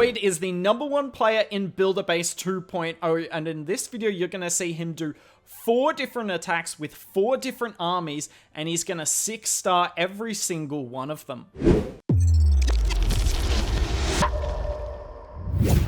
Void is the #1 player in Builder Base 2.0, and in this video you're going to see him do 4 different attacks with 4 different armies, and he's going to 6-star every single one of them.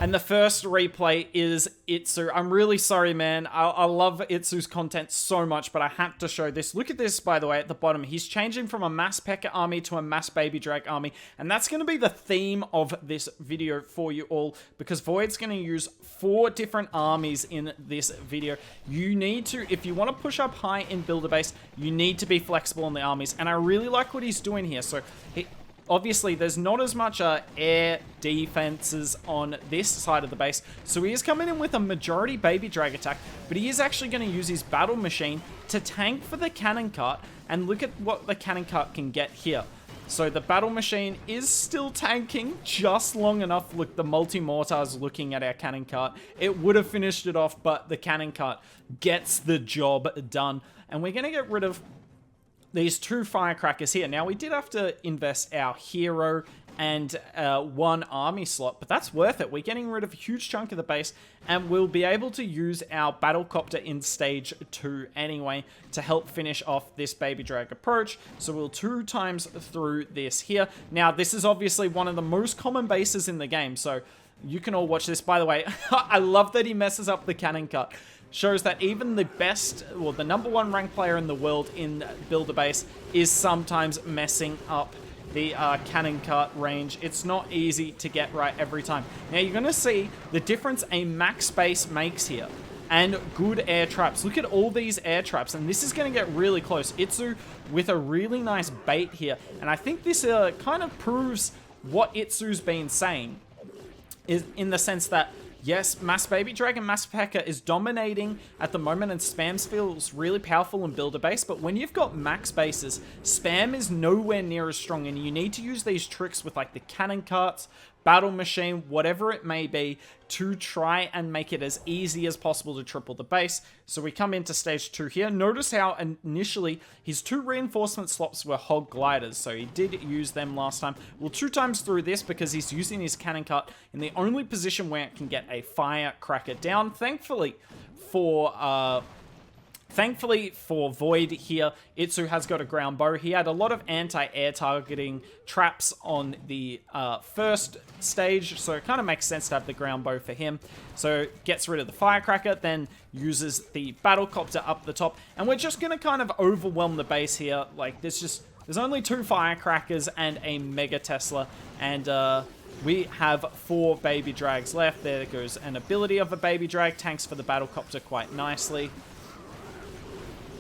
And the first replay is Itsu. I'm really sorry, man. I love Itsu's content so much, but I had to show this. Look at this, by the way, at the bottom. He's changing from a mass Pekka army to a mass Baby Drag army, and that's going to be the theme of this video for you all, because Void's going to use 4 different armies in this video. You need to, if you want to push up high in Builder Base, you need to be flexible in the armies, and I really like what he's doing here. So obviously, there's not as much air defenses on this side of the base, so he is coming in with a majority Baby Drag attack, but he is actually going to use his battle machine to tank for the cannon cart, and look at what the cannon cart can get here. So the battle machine is still tanking just long enough. Look, the multi-mortar's looking at our cannon cart. It would have finished it off, but the cannon cart gets the job done, and we're going to get rid of these 2 firecrackers here. Now, we did have to invest our hero and 1 army slot, but that's worth it. We're getting rid of a huge chunk of the base, and we'll be able to use our battlecopter in stage 2 anyway to help finish off this Baby Drag approach. So we'll 2 times through this here. Now, this is obviously one of the most common bases in the game, so you can all watch this. By the way, I love that he messes up the cannon cut. Shows that even the best, well, the #1 ranked player in the world in Builder Base is sometimes messing up the cannon cart range. It's not easy to get right every time. Now, you're going to see the difference a max base makes here, and good air traps. Look at all these air traps, and this is going to get really close. Itsu with a really nice bait here, and I think this kind of proves what Itsu's been saying, is in the sense that, yes, Mass Baby Drag and Mass Pekka is dominating at the moment, and spams feels really powerful in Builder Base, but when you've got max bases, spam is nowhere near as strong, and you need to use these tricks with like the cannon carts, battle machine, whatever it may be, to try and make it as easy as possible to triple the base. So we come into stage 2 here. Notice how initially his 2 reinforcement slots were Hog Gliders, so he did use them last time. We'll 2 times through this because he's using his cannon cart in the only position where it can get a firecracker down. Thankfully for Void here, Itsu has got a ground bow. He had a lot of anti-air targeting traps on the first stage, so it kind of makes sense to have the ground bow for him. So gets rid of the firecracker, then uses the battlecopter up the top, and we're just going to kind of overwhelm the base here. Like, there's only 2 firecrackers and a Mega Tesla, and we have 4 Baby Drags left. There goes an ability of a Baby Drag, tanks for the battlecopter quite nicely.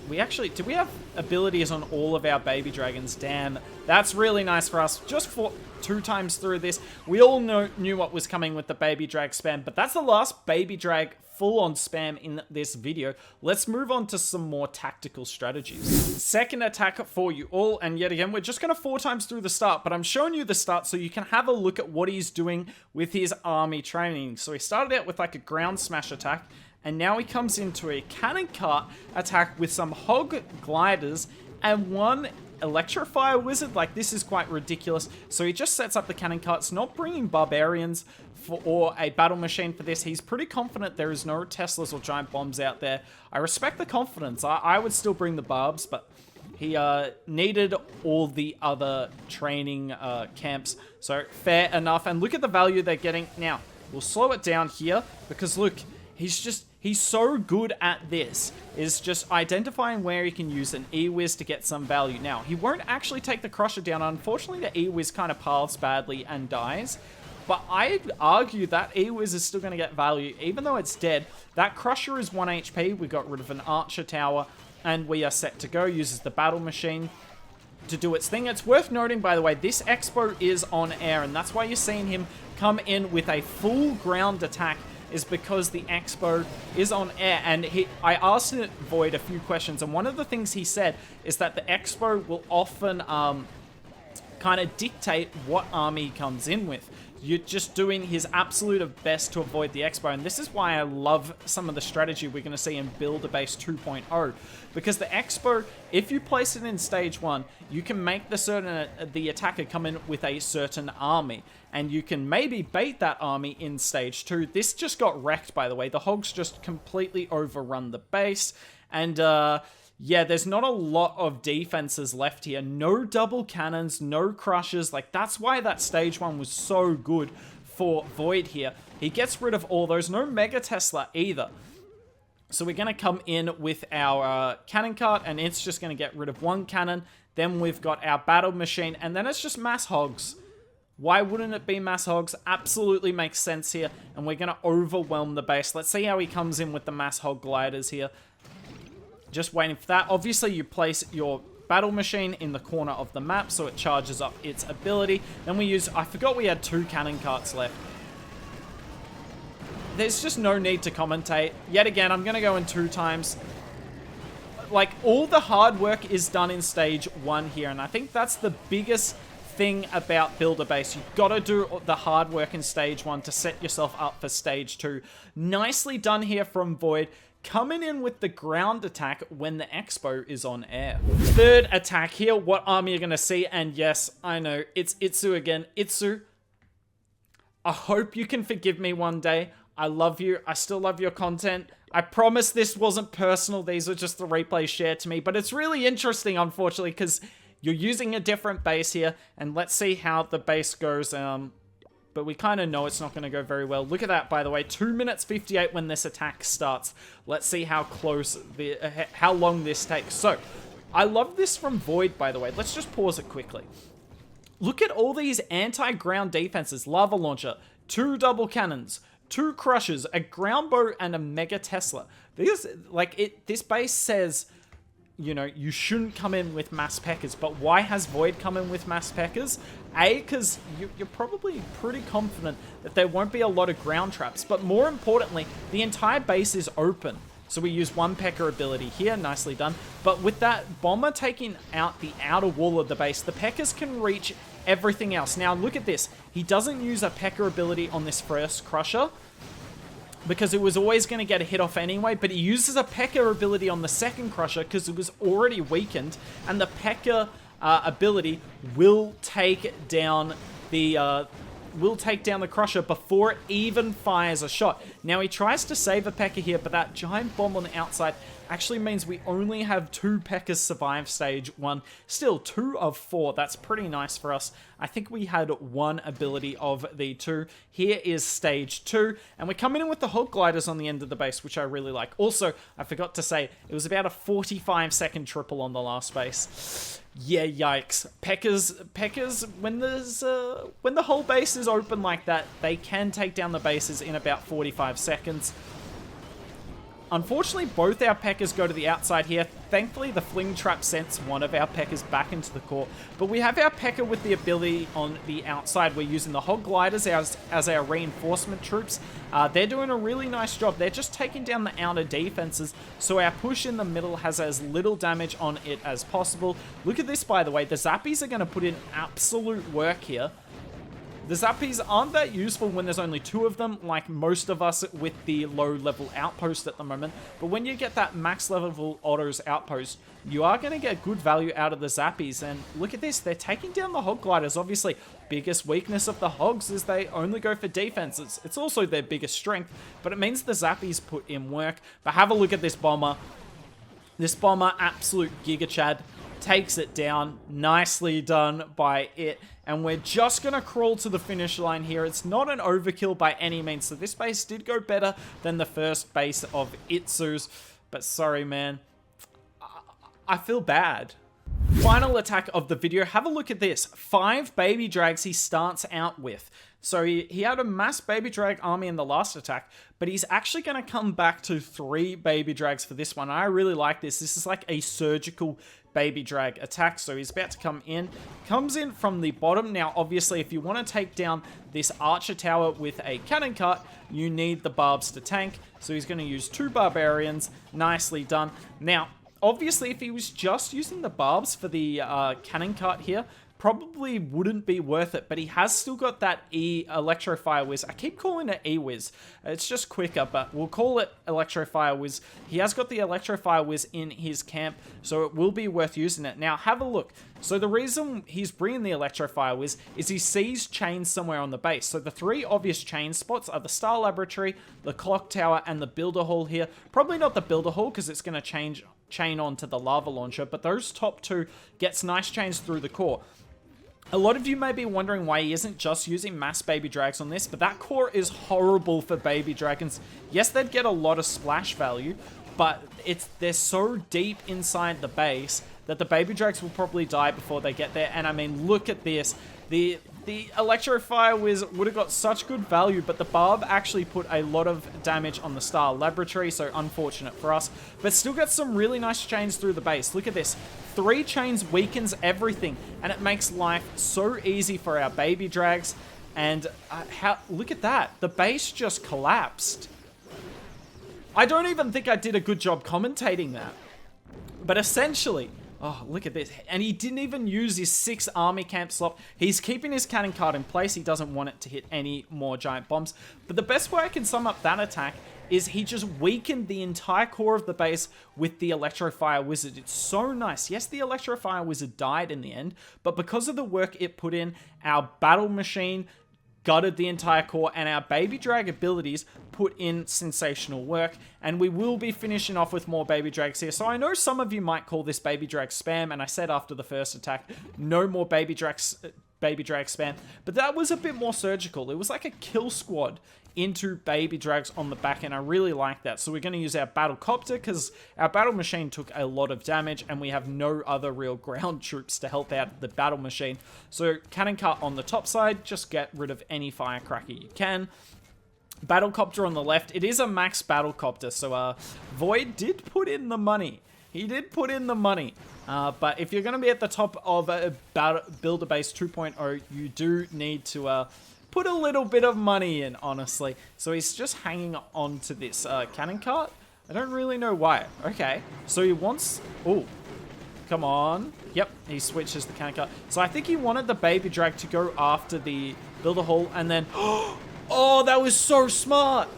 Did we have abilities on all of our Baby Dragons? Damn, that's really nice for us. Just for 2 times through this, we all knew what was coming with the Baby Drag spam, but that's the last Baby Drag full-on spam in this video. Let's move on to some more tactical strategies. Second attack for you all, and yet again, we're just going to 4 times through the start, but I'm showing you the start so you can have a look at what he's doing with his army training. So he started out with like a ground smash attack, and now he comes into a cannon cart attack with some Hog Gliders and 1 Electrofire wizard. Like, this is quite ridiculous. So he just sets up the cannon carts, not bringing barbarians or a battle machine for this. He's pretty confident there is no Teslas or giant bombs out there. I respect the confidence. I would still bring the barbs, but he needed all the other training camps. So fair enough. And look at the value they're getting. Now, we'll slow it down here because look, he's so good at this, is just identifying where he can use an E-Wiz to get some value. Now, he won't actually take the Crusher down. Unfortunately, the E-Wiz kind of paths badly and dies. But I'd argue that E-Wiz is still going to get value. Even though it's dead, that Crusher is 1 HP. We got rid of an Archer Tower, and we are set to go. Uses the Battle Machine to do its thing. It's worth noting, by the way, this Expo is on air, and that's why you're seeing him come in with a full ground attack, is because the Expo is on air. And I asked Void a few questions, and one of the things he said is that the Expo will often kind of dictate what army he comes in with. you're just doing his absolute best to avoid the Expo. And this is why I love some of the strategy we're going to see in Build a Base 2.0. Because the Expo, if you place it in stage 1, you can make the attacker come in with a certain army. And you can maybe bait that army in stage 2. This just got wrecked, by the way. The Hogs just completely overrun the base. And, yeah, there's not a lot of defenses left here. No double cannons, no crushes. Like, that's why that stage 1 was so good for Void here. He gets rid of all those. No Mega Tesla either. So we're going to come in with our cannon cart, and it's just going to get rid of one cannon. Then we've got our battle machine, and then it's just mass hogs. Why wouldn't it be mass hogs? Absolutely makes sense here, and we're going to overwhelm the base. Let's see how he comes in with the mass hog gliders here. Just waiting for that. Obviously, you place your battle machine in the corner of the map, so it charges up its ability. Then we use... I forgot we had 2 cannon carts left. There's just no need to commentate. Yet again, I'm going to go in 2 times. Like, all the hard work is done in stage 1 here, and I think that's the biggest thing about Build a Base. You've got to do the hard work in stage 1 to set yourself up for stage 2. Nicely done here from Void. Coming in with the ground attack when the Expo is on air. Third attack here, what army you're going to see, and yes, I know, it's Itsu again. Itsu, I hope you can forgive me one day. I love you. I still love your content. I promise this wasn't personal. These are just the replays shared to me, but it's really interesting, unfortunately, because you're using a different base here, and let's see how the base goes. But we kind of know it's not going to go very well. Look at that, by the way. 2 minutes 58 when this attack starts. Let's see how close, how long this takes. So, I love this from Void, by the way. Let's just pause it quickly. Look at all these anti-ground defenses. Lava Launcher, 2 double cannons, 2 crushers, a ground bow, and a Mega Tesla. This base says... You know, you shouldn't come in with mass Pekkers, but why has Void come in with mass Pekkers? A, because you're probably pretty confident that there won't be a lot of ground traps, but more importantly, the entire base is open. So we use 1 Pekka ability here, nicely done. But with that Bomber taking out the outer wall of the base, the Pekkers can reach everything else. Now look at this, he doesn't use a Pekka ability on this first Crusher, because it was always going to get a hit off anyway, but he uses a Pekka ability on the second Crusher because it was already weakened, and the Pekka ability will take down the Crusher before it even fires a shot. Now he tries to save a Pekka here, but that giant bomb on the outside actually means we only have 2 Pekkas survive stage 1. Still, 2 of 4. That's pretty nice for us. I think we had 1 ability of the 2. Here is stage 2. And we're coming in with the Hog Gliders on the end of the base, which I really like. Also, I forgot to say, it was about a 45-second triple on the last base. Yeah, yikes. Pekkas, when the whole base is open like that, they can take down the bases in about 45 seconds. Unfortunately, both our Pekkas go to the outside here. Thankfully, the Fling Trap sends one of our Pekkas back into the core. But we have our Pekka with the ability on the outside. We're using the Hog Gliders as our reinforcement troops. They're doing a really nice job. They're just taking down the outer defenses, so our push in the middle has as little damage on it as possible. Look at this, by the way. The Zappies are going to put in absolute work here. The Zappies aren't that useful when there's only 2 of them, like most of us with the low-level outpost at the moment. But when you get that max-level autos outpost, you are going to get good value out of the Zappies. And look at this, they're taking down the Hog Gliders. Obviously, biggest weakness of the Hogs is they only go for defenses. It's also their biggest strength, but it means the Zappies put in work. But have a look at this Bomber. This Bomber, absolute Giga Chad, takes it down. Nicely done by it. And we're just going to crawl to the finish line here. It's not an overkill by any means. So this base did go better than the first base of Itsu's. But sorry, man. I feel bad. Final attack of the video. Have a look at this. 5 baby drags he starts out with. So he had a mass baby drag army in the last attack, but he's actually going to come back to 3 baby drags for this one. I really like this. This is like a surgical baby drag attack. So he's about to come in. Comes in from the bottom. Now, obviously, if you want to take down this archer tower with a cannon cart, you need the barbs to tank. So he's going to use 2 barbarians. Nicely done. Now, obviously, if he was just using the barbs for the cannon cart here, probably wouldn't be worth it, but he has still got that Electrofire Whiz. I keep calling it E-Whiz. It's just quicker, but we'll call it Electrofire Whiz. He has got the Electrofire Whiz in his camp, so it will be worth using it. Now, have a look. So the reason he's bringing the Electrofire Whiz is he sees chains somewhere on the base. So the 3 obvious chain spots are the Star Laboratory, the Clock Tower, and the Builder Hall here. Probably not the Builder Hall, because it's going to chain onto the Lava Launcher, but those top 2 gets nice chains through the core. A lot of you may be wondering why he isn't just using mass baby drags on this, but that core is horrible for baby dragons. Yes, they'd get a lot of splash value, but they're so deep inside the base that the baby drags will probably die before they get there. And I mean, look at this. The Electrofire Whiz would have got such good value, but the Barb actually put a lot of damage on the Star Laboratory, so unfortunate for us. But still got some really nice chains through the base. Look at this. 3 chains weakens everything, and it makes life so easy for our baby drags. And look at that. The base just collapsed. I don't even think I did a good job commentating that. But essentially... Oh, look at this. And he didn't even use his 6 army camp slot. He's keeping his cannon cart in place. He doesn't want it to hit any more giant bombs. But the best way I can sum up that attack is he just weakened the entire core of the base with the Electrofire Wizard. It's so nice. Yes, the Electrofire Wizard died in the end, but because of the work it put in, our battle machine gutted the entire core, and our baby drag abilities put in sensational work. And we will be finishing off with more baby drags here. So I know some of you might call this baby drag spam, and I said after the first attack, no more baby drag spam, but that was a bit more surgical. It was like a kill squad into baby drags on the back, and I really like that. So we're going to use our battle copter because our battle machine took a lot of damage and we have no other real ground troops to help out the battle machine. So cannon cart on the top side, just get rid of any firecracker you can. Battlecopter on the left. It is a max battlecopter, so Void did put in the money. He did put in the money. But if you're going to be at the top of Builder Base 2.0, you do need to put a little bit of money in, honestly. So he's just hanging on to this cannon cart. I don't really know why. Okay, so he wants... Oh, come on. Yep, he switches the cannon cart. So I think he wanted the baby drag to go after the Builder Hall, and then... Oh, that was so smart.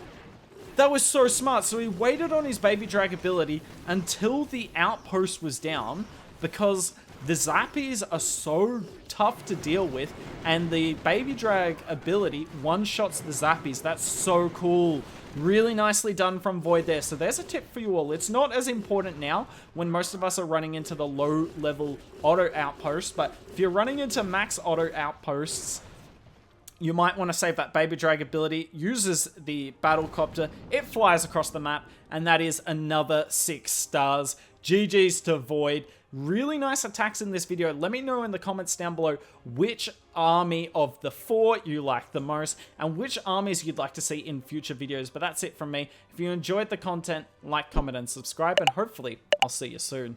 That was so smart. So he waited on his baby drag ability until the outpost was down, because the zappies are so tough to deal with, and the baby drag ability one-shots the zappies. That's so cool. Really nicely done from Void there. So there's a tip for you all. It's not as important now when most of us are running into the low-level auto outposts, but if you're running into max auto outposts, you might want to save that baby drag ability. Uses the battlecopter. It flies across the map, and that is another 6 stars. GG's to Void. Really nice attacks in this video. Let me know in the comments down below which army of the 4 you like the most and which armies you'd like to see in future videos. But that's it from me. If you enjoyed the content, like, comment, and subscribe, and hopefully I'll see you soon.